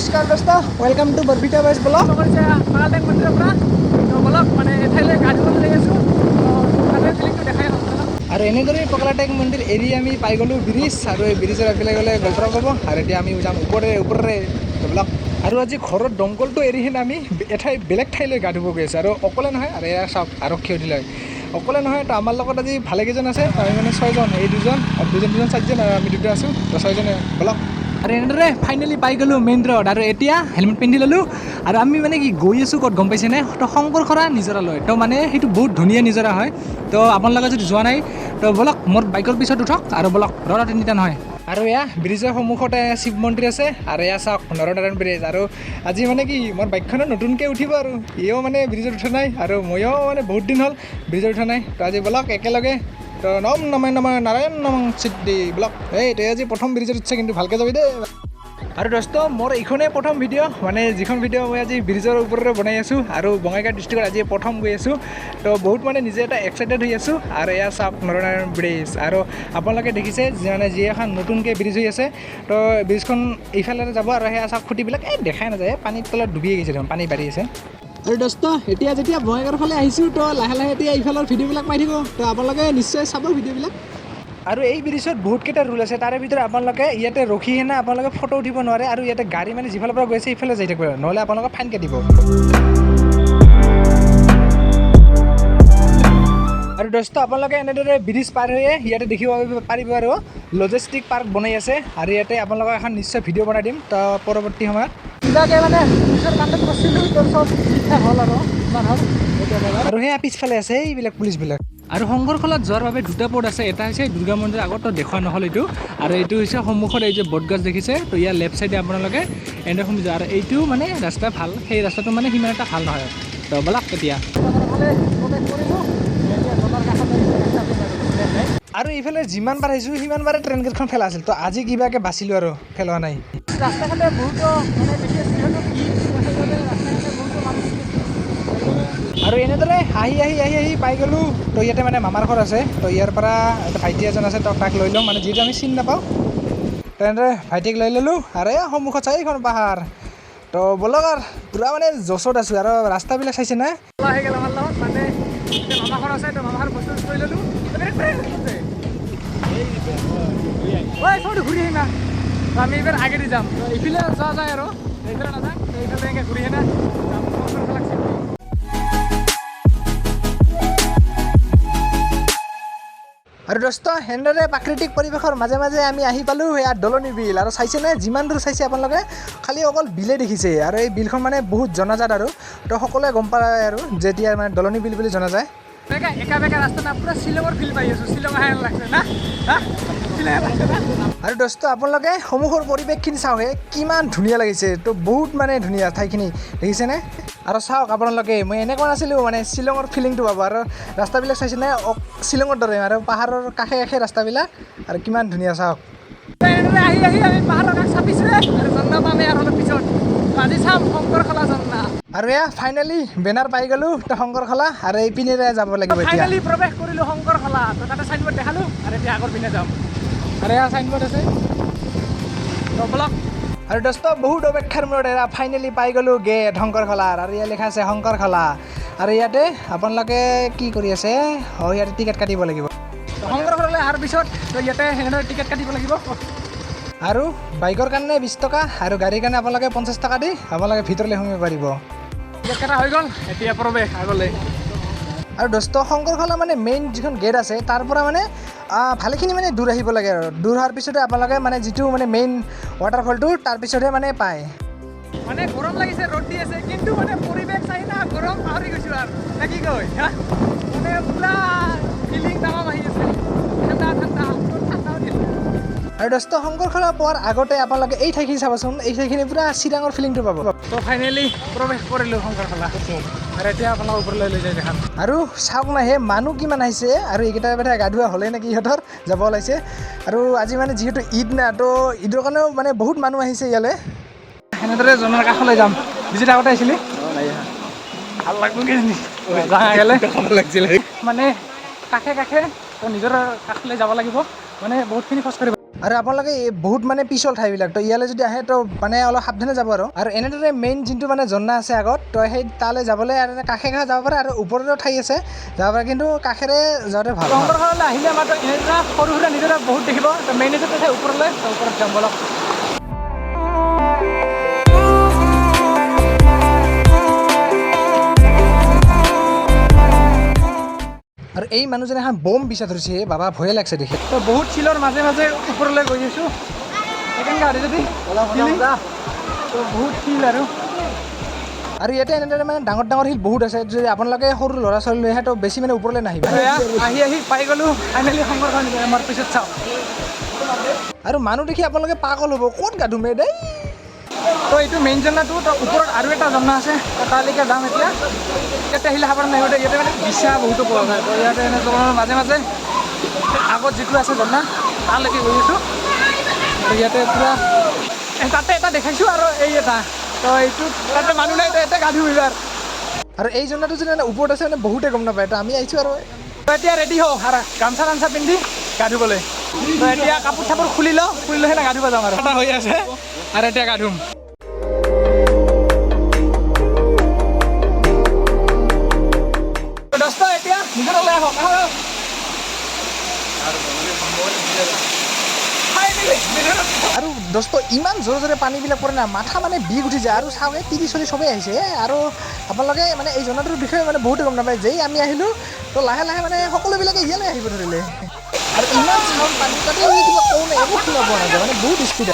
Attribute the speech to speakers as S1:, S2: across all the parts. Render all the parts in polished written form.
S1: নমস্কাৰ দোস্ত, welcome to বৰবিটা boys blog.
S2: পাগালটেং মন্দিৰৰ পৰা ব্লগ মানে এঠাইলৈ গা ধুবলৈ লাগি আছোঁ। তাতে ফিলিংটো দেখাই হ'ল
S1: আৰু এনেদৰে পগলাটেং মন্দিৰ এৰি আমি পাই গ'লোঁ ব্ৰিজ, আৰু এই ব্ৰিজৰ এফালে গ'লে গোৱালপাৰা পাব। আৰু এতিয়া আমি যাম ওপৰে ব্লগ। আৰু আজি ঘৰৰ দমকলটো এৰি কিনে আমি বেলেগ ঠাইলৈ গা ধুব গৈ আছোঁ। আৰু অকলে নহয়, আৰু এয়া চাওক আৰক্ষী লৈ অকলে নহয়, তো আমাৰ লগত আজি ভালেকেইজন আছে। আমি মানে 6জন, এই দুজন আৰু দুজন 4জন, আৰু আমি দুটা আছোঁ, তো 6জনে ব্লগ। আৰু এনেদৰে ফাইনেলি পাই গ'লোঁ মেইন ৰোড। আৰু এতিয়া হেলমেট পিন্ধি ল'লোঁ। আৰু আমি মানে কি গৈ আছোঁ ক'ত গম পাইছেনে? তো শংকৰখৰা নিজৰালৈ। তো মানে সেইটো বহুত ধুনীয়া নিজৰা হয়। তো আপোনালোকে যদি যোৱা নাই তো বলক মোৰ বাইকৰ পিছত উঠক আৰু বলক। ৰ'দ তিনিটা নহয়। আৰু এয়া ব্ৰিজৰ সন্মুখতে শিৱ মন্দিৰ আছে। আৰু এয়া চাওক নৰনাৰায়ণ ব্ৰিজ। আৰু আজি মানে কি মোৰ বাইকখনো নতুনকৈ উঠিব, আৰু ইও মানে ব্ৰিজত উঠা নাই, আৰু ময়ো মানে বহুত দিন হ'ল ব্ৰিজত উঠা নাই। তো আজি বলক একেলগে। তো নম নাৰায়ণ নম সিদ্ধি ব্লক। এই তই আজি প্ৰথম ব্ৰিজত উঠিছে, কিন্তু ভালকৈ যাবি দেই। আৰু দোস্ত, মোৰ এইখনেই প্ৰথম ভিডিঅ', মানে যিখন ভিডিঅ' মই আজি ব্ৰিজৰ ওপৰতে বনাই আছোঁ, আৰু বঙাইগাঁও ডিষ্ট্ৰিক্টত আজি প্ৰথম গৈ আছোঁ। তো বহুত মানে নিজে এটা এক্সাইটেড হৈ আছোঁ। আৰু এয়া চাওক নৰনাৰায়ণ ব্ৰিজ। আৰু আপোনালোকে দেখিছে মানে যি এখন নতুনকৈ ব্ৰিজ হৈ আছে, তো ব্ৰিজখন এইফালে যাব। আৰু সেয়া চাওক খুঁটিবিলাক দেখাই নাযায়, পানীৰ তলত ডুবিয়ে গৈছে, দেখোন পানী বাঢ়ি আছে। আৰু দোস্ত, এতিয়া যেতিয়া বঙাইগাঁৱৰ ফালে আহিছোঁ, তো লাহে লাহে এতিয়া এইফালৰ ভিডিঅ'বিলাক পাই থাকোঁ। তো আপোনালোকে নিশ্চয় চাব ভিডিঅ'বিলাক। আৰু এই ব্ৰিজত বহুতকেইটা ৰুল আছে। তাৰে ভিতৰত আপোনালোকে ইয়াতে ৰখি কিনে আপোনালোকে ফটো উঠিব নোৱাৰে, আৰু ইয়াতে গাড়ী মানে যিফালৰ পৰা গৈছে সেইফালে যাই থাকিব, নহ'লে আপোনালোকক ফাইন কাটিব। আৰু দোস্ত, আপোনালোকে এনেদৰে ব্ৰিজ পাৰ হৈয়ে ইয়াতে দেখিব পাৰিব আৰু লজিষ্টিক পাৰ্ক বনাই আছে। আৰু ইয়াতে আপোনালোকক এখন নিশ্চয় ভিডিঅ' বনাই দিম তো পৰৱৰ্তী সময়ত।
S2: কিবাকৈ মানে ব্ৰিজৰ কাণ্ডত বস্তিলোঁ, তোৰ চব ঠিক ঠাক হ'ল আৰু ইমান হ'ল এতিয়া।
S1: আৰু সেয়া পিছফালে আছে এইবিলাক পুলিচবিলাক। আৰু শংকৰখোলাত যোৱাৰ বাবে দুটা পথ আছে। এটা হৈছে দুৰ্গা মন্দিৰ আগত, তো দেখুওৱা নহ'ল এইটো। আৰু এইটো হৈছে সন্মুখত এই যে বটগছ দেখিছে, তো ইয়াৰ লেফ্ট চাইডে আপোনালোকে এনেদৰে সোমাই যায়। আৰু এইটো মানে ৰাস্তা ভাল, সেই ৰাস্তাটো মানে সিমান এটা ভাল নহয়। তো ব'লক এতিয়া। আৰু এইফালে যিমান বাৰ আহিছোঁ সিমান বাৰে ট্ৰেইন গেটখন ফেলা আছিল। তো আজি কিবাকৈ বাচিলোঁ আৰু ফেলোৱা নাই।
S2: ৰাস্তাঘাটে বহুতো মানে দেখি আছোঁ যিহেতু সেইবাবে ৰাস্তাঘাটে বহুতো মানুহ।
S1: আৰু এনেদৰে আহি পাই গ'লোঁ। তো ইয়াতে মানে মামাৰ ঘৰ আছে। তো ইয়াৰ পৰা এটা ভাইটি এজন আছে, তো তাক লৈ ল'ম, মানে যিহেতু আমি চিনি নাপাওঁ। তো এনেদৰে ভাইটিক লৈ ল'লোঁ। আৰু এই সন্মুখত চাৰিখন পাহাৰ। তো ব'লক, আৰু পূৰা মানে জচত আছোঁ। আৰু ৰাস্তাবিলাক চাইছে না?
S2: আহি গ'ল আমাৰ লগত, মানে মামা ঘৰ আছে, তো মামা ঘৰ বস্তু লৈ ল'লোঁ। ঐ চবটো ঘূৰি আহিম না, আমি এইবাৰ আগেদি যাম। তো এইফালে যোৱা যায়, আৰু এইফালে নাযায়, তো এইফালে এনেকৈ ঘূৰি আহিনা যাম।
S1: আৰু দোস্ত, সেনেদৰে প্ৰাকৃতিক পৰিৱেশৰ মাজে মাজে আমি আহি পালোঁ এয়া দলনি বিল। আৰু চাইছেনে? যিমান দূৰ চাইছে আপোনালোকে খালি অকল বিলেই দেখিছে। আৰু এই বিলখন মানে বহুত জনাজাত, আৰু তো সকলোৱে গম পায় আৰু যেতিয়া মানে দলনি বিল বুলি জনা যায়।
S2: একা বেকা ৰাস্তা না, পুৰা শ্বিলঙৰ ফিল পাই আছোঁ। শ্বিলং আহে লাগছে না,
S1: আৰু দোস্ত, আপোনালোকে সন্মুখৰ পৰিৱেশখিনি চাওঁহে, কিমান ধুনীয়া লাগিছে। তো বহুত মানে ধুনীয়া ঠাইখিনি দেখিছেনে? আৰু চাওক আপোনালোকে, মই এনেকুৱা নাছিলোঁ, মানে শ্বিলঙৰ ফিলিংটো পাব। আৰু ৰাস্তাবিলাক চাইছেনে? শ্বিলঙৰ দৰে, আৰু পাহাৰৰ কাষে কাষে ৰাস্তাবিলাক, আৰু কিমান ধুনীয়া চাওক।
S2: আহি আমি পাহাৰৰ কাষ চাপিছোঁহে, আৰু ঝৰ্ণা পামেই আৰু অলপ পিছত। আজি চাম শংকৰখলা ঝৰ্ণা।
S1: আৰু এয়া ফাইনেলি বেনাৰ পাই গ'লোঁ, তো শংকৰখলা। আৰু এই পিনেৰে যাব লাগিব এতিয়া।
S2: ফাইনেলি প্ৰৱেশ কৰিলোঁ শংকৰখলা। তো তাতে চাইনবোৰ্ড দেখালোঁ, আৰু এতিয়া আগৰ পিনে যাম। আৰু এয়া চাইনবোৰ্ড আছে, তো ব'লক।
S1: আৰু দোস্ত, বহুত অপেক্ষাৰ মূৰত এৰা ফাইনেলি পাই গ'লোঁ গেট শংকৰখলাৰ। আৰু ইয়াত লিখা আছে শংকৰখলা। আৰু ইয়াতে আপোনালোকে কি কৰি আছে? ইয়াতে টিকেট কাটিব লাগিব।
S2: শংকৰখলালৈ অহাৰ পিছত ইয়াতে সেনেদৰে টিকেট কাটিব লাগিব।
S1: আৰু বাইকৰ কাৰণে 20 টকা, আৰু গাড়ীৰ কাৰণে আপোনালোকে 50 টকা দি আপোনালোকে ভিতৰলৈ সোমাব পাৰিব।
S2: টিকেট কটা হৈ গ'ল, এতিয়া প্ৰৱেশ আগলৈ।
S1: আৰু দোস্ত, শংকৰখলা মানে মেইন যিখন গেট আছে, তাৰ পৰা মানে ভালেখিনি মানে দূৰ আহিব লাগে। আৰু দূৰ হোৱাৰ পিছতে আপোনালোকে মানে যিটো মানে মেইন ৱাটাৰফলটো, তাৰপিছতহে মানে পায়।
S2: মানে গৰম লাগিছে, ৰ'দ দি আছে, কিন্তু মানে পৰিৱেশ চাই না গৰম পাহৰি গৈছোঁ আৰু নে কি কয়? মানে পুৰা ফিলিং তামাম আহি আছে, ঠাণ্ডা ঠাণ্ডা দিছে।
S1: আৰু দোস্ত, শংকৰখলা পোৱাৰ আগতে আপোনালোকে এই ঠাইখিনি চাবচোন। এই ঠাইখিনি পুৰা চিৰাঙৰ ফিলিংটো পাব।
S2: তো ফাইনেলি প্ৰৱেশ কৰিলোঁ শংকৰখলা, আৰু এতিয়া আপোনাক ওপৰলৈ লৈ যাই দেখাম।
S1: আৰু চাওক না, হে মানুহ কিমান আহিছে। আৰু এইকেইটা কথা গা ধোৱা হ'লেই নেকি সিহঁতৰ, যাব ওলাইছে। আৰু আজি মানে যিহেতু ঈদ না, তো ঈদৰ কাৰণেও মানে বহুত মানুহ আহিছে ইয়ালৈ। সেনেদৰে জনৰ কাষলৈ যাম। বিজিত আগতে আহিছিলি, ভাল লাগব কিজানি মানে কাষে কাষে, তো নিজৰ কাষলৈ যাব লাগিব, মানে বহুতখিনি খোজ কাঢ়িব। আৰু আপোনালোকে বহুত মানে পিছল ঠাইবিলাক তো ইয়ালৈ যদি আহে তো মানে অলপ সাৱধানে যাব আৰু এনেদৰে মেইন যোনটো মানে ঝৰ্ণা আছে আগত তো সেই তালৈ যাবলৈ আৰু কাষে কাষে যাব পাৰে আৰু ওপৰতো ঠাই আছে যাব পাৰে কিন্তু কাষেৰে যাওঁতে ভাল
S2: শংকৰখনলৈ আহিলে আমাৰ এনেদৰে সৰু সুৰা নিজৰে বহুত দেখিব তো মেইন আছে ওপৰলৈ ওপৰত যাম বলক
S1: আৰু এই মানুহজনে এখন বম বিচাৰ ধৰিছে বাবা ভয়ে লাগছে দেখি
S2: তো বহুত শিলৰ মাজে মাজে ওপৰলৈ গৈ আছোঁ সেইকাৰণে গাড়ী যদি তো বহুত শিল
S1: আৰু ইয়াতে এনেদৰে মানে ডাঙৰ ডাঙৰ শিল বহুত আছে যদি আপোনালোকে সৰু ল'ৰা ছোৱালী লৈ আহে তো বেছি মানে ওপৰলৈ নাহিব
S2: আহি পাই গ'লোঁ ফাইনেলি শংকৰখন আমাৰ পিছত চাওঁ
S1: আৰু মানুহ দেখি আপোনালোকে পাগল হ'ব ক'ত গা ধুমে দেই
S2: তো এইটো মেইন ঝৰ্ণাটো তো ওপৰত আৰু এটা ঝৰ্ণা আছে তালৈকে যাম এতিয়া ইয়াতে আহিলে খাব নাই ইয়াতে মানে বিচা বহুতো পোৱা যায় তো ইয়াতে এনে ঝৰ্ণাৰ মাজে মাজে আগত যিটো আছে ঝৰ্ণা তালৈকে গৈ আছোঁ ইয়াতে পূৰা তাতে এটা দেখাইছোঁ আৰু এই এটা তো এইটো তাতে মানুহ নাই তো ইয়াতে গা ধুম এইবাৰ
S1: আৰু এই ঝৰ্ণাটো যদি মানে ওপৰত আছে মানে বহুতে গম নাপায় তো আমি আহিছোঁ আৰু
S2: তো এতিয়া ৰেডি হওঁ আৰু গামছা চামচা পিন্ধি গা ধুবলৈ তো এতিয়া কাপোৰ চাপোৰ খুলি লওঁ সেনে গা ধুব যাম আৰু এটা হৈ আছে আৰু এতিয়া গা ধুম দস্ত এতিয়া নিজলৈ আহক
S1: আৰু দোস্ত ইমান জোৰে জোৰে পানীবিলাক পৰে না মাথা মানে বিষ উঠি যায় আৰু চাওঁহে টিভি চলি চবেই আহিছে আৰু আপোনালোকে মানে এই ঝৰ্ণাটোৰ বিষয়ে মানে বহুতে গম নাপায় যেই আমি আহিলোঁ তো লাহে লাহে মানে সকলোবিলাকে ইয়ালৈ আহিব ধৰিলে আৰু ইমান চাউণ্ড পানী তাতে কিবা কওঁ নাই একো শুনা পোৱা নাযায় মানে বহুত স্পীড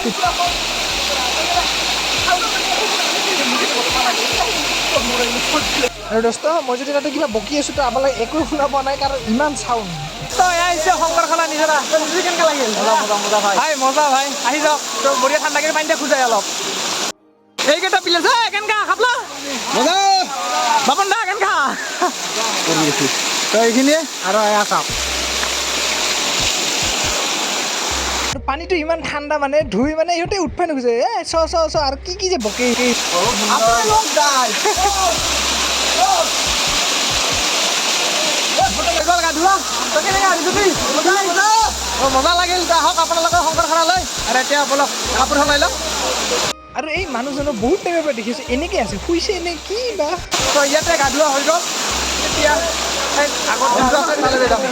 S1: আৰু দোস্ত মই যদি তাতে কিবা বকি আছোঁ তো আপোনালোকে একো শুনা পোৱা নাই কাৰণ ইমান চাউণ্ড
S2: আহিছে শংকৰখলা নিজৰা কেনেকৈ লাগিল মজা ভাই মজা ভাই আহি যাওক তো বঢ়িয়া ঠাণ্ডাকে পানী দিয়া খোজাই অলপ এইকেইটা পিলে যে কেনেকা খাবলা মজা বাপন দা কেনেকা তো এইখিনিয়ে আৰু এয়া চাওক
S1: পানীটো ইমান ঠাণ্ডা মানে ধুই মানে ইহঁতে উঠবাই নোখোজে চ আৰু কি যে বকে
S2: মজা লাগিল আহক আপোনালোকৰ শংকৰখলালৈ আৰু এতিয়া বলক কাপোৰ সলাই লওক
S1: আৰু এই মানুহজনক বহুত টাইমৰ পৰা দেখিছোঁ এনেকৈ আছে শুইছে এনে কি বা
S2: তো ইয়াতে গা ধোৱা হৈ গ'ল এতিয়া আগত যাম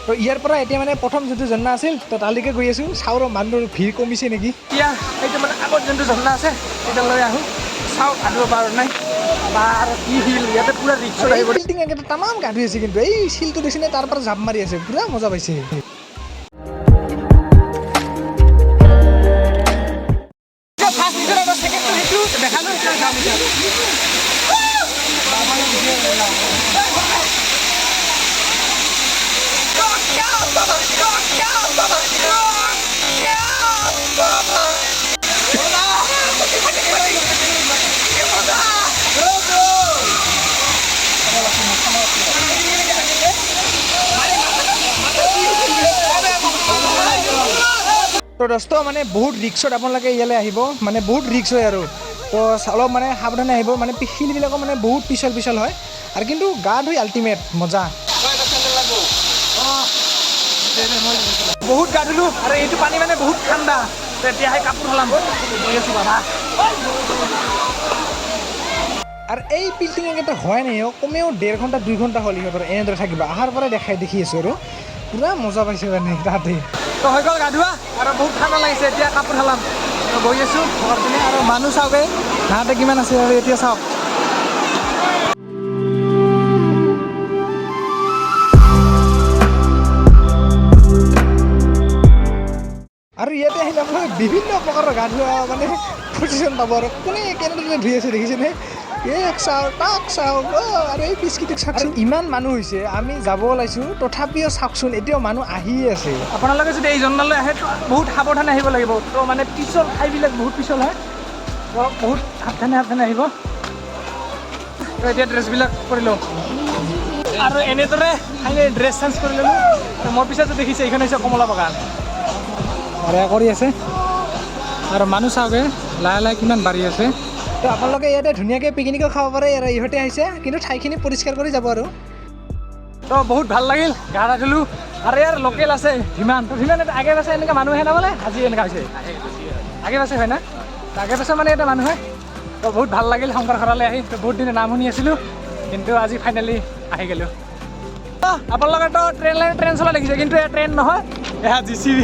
S1: তো ইয়াৰ পৰা এতিয়া মানে প্ৰথম যোনটো ঝৰ্ণা আছিল তো তালৈকে গৈ আছোঁ চাওঁ ৰ মানুহৰ ভিৰ কমিছে নেকি
S2: এতিয়া সেইটো মানে আগত যোনটো ঝৰ্ণা আছে সেইটো লৈ আহোঁ চাওঁ গা ধুব পাৰোঁ নাই বা আৰু কি শিল ইয়াতে পূৰা ৰিক্সত আহিব
S1: বিল্ডিং একেটা তামাম গা ধুই আছে কিন্তু এই শিলটো দেখিনে তাৰ পৰা জাপ মাৰি আছে পূৰা মজা পাইছে
S2: দেখালোঁ
S1: তো দোস্ত মানে বহুত ৰিক্সত আপোনালোকে ইয়ালৈ আহিব মানে বহুত ৰিক্স হয় আৰু তো অলপ মানে সাৱধানে আহিব মানে শিলবিলাকো মানে বহুত পিছল হয় আৰু কিন্তু গা ধুই আল্টিমেট মজা
S2: বহুত গা ধুলোঁ আৰু এইটো পানী মানে বহুত ঠাণ্ডা তেতিয়াহে কাপোৰ সলাম গৈ আছোঁ বাবা
S1: আৰু এই বিল্ডিং একেটা হয় নাই কমেও 1.5 ঘণ্টা 2 ঘণ্টা হ'ল ইহঁতৰ এনেদৰে থাকিব অহাৰ পৰা দেখি আছোঁ আৰু পূৰা মজা পাইছে মানে তাতে
S2: তো হৈ গ'ল গা ধোৱা আৰু বহুত ঠাণ্ডা লাগিছে এতিয়া কাপোৰ সলাম গৈ আছোঁ ঘৰৰ পিনে আৰু মানুহ চাওঁগে তাহাঁতে কিমান আছে আৰু এতিয়া চাওক
S1: আৰু ইয়াতে আহিলে আপোনালোকে বিভিন্ন প্ৰকাৰৰ গা ধোৱা মানে পজিশ্যন পাব আৰু কোনে কেনেদৰে ধুই আছে দেখিছেনে এক চাওঁ তাক চাওঁ আৰু এই পিচকিটোক চাওকচোন ইমান মানুহ হৈছে আমি যাব ওলাইছোঁ তথাপিও চাওকচোন এতিয়াও মানুহ আহিয়ে আছে
S2: আপোনালোকে যদি এই ঝৰ্ণালৈ আহে বহুত সাৱধানে আহিব লাগিব তো মানে পিছল ঠাইবিলাক বহুত পিছল হয় তো বহুত সাৱধানে আহিব তো এতিয়া ড্ৰেছবিলাক কৰি লওঁ আৰু এনেদৰে ড্ৰেছ চেঞ্জ কৰি ল'লোঁ আৰু মোৰ পিছতো দেখিছে এইখন হৈছে কমলা বাগান আৰু কৰি আছে আৰু মানুহ চাওঁগে লাহে লাহে কিমান বাঢ়ি আছে
S1: তো আপোনালোকে ইয়াতে ধুনীয়াকৈ পিকনিকো খাব পাৰে আৰু ইহঁতে আহিছে কিন্তু ঠাইখিনি পৰিষ্কাৰ কৰি যাব আৰু
S2: তো বহুত ভাল লাগিল গা ধা ধুলোঁ আৰু ইয়াৰ লোকেল আছে ভিমান তো ভিমান আগে পাছে এনেকৈ মানুহে নামালে আজি এনেকুৱা হৈছে আগে পাছে হয় না আগে পাছে মানে এটা মানুহে তো বহুত ভাল লাগিল শংকৰ ঘৰলৈ আহি তো বহুত দিনে নাম শুনি আছিলোঁ কিন্তু আজি ফাইনেলি আহি গ'লোঁ আপোনালোকেতো ট্ৰেইন চলা দেখিছে কিন্তু এয়া ট্ৰেইন নহয় এয়া JCB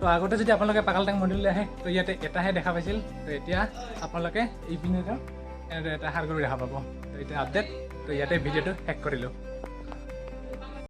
S2: তো আগতে যদি আপোনালোকে পাকালটাং মন্দিৰলৈ আহে তো ইয়াতে এটাহে দেখা পাইছিল তো এতিয়া আপোনালোকে এইপিনে এনেদৰে এটা সাৰ গৰু দেখা পাব তো এতিয়া আপডেট তো ইয়াতে ভিডিঅ'টো শেষ কৰিলোঁ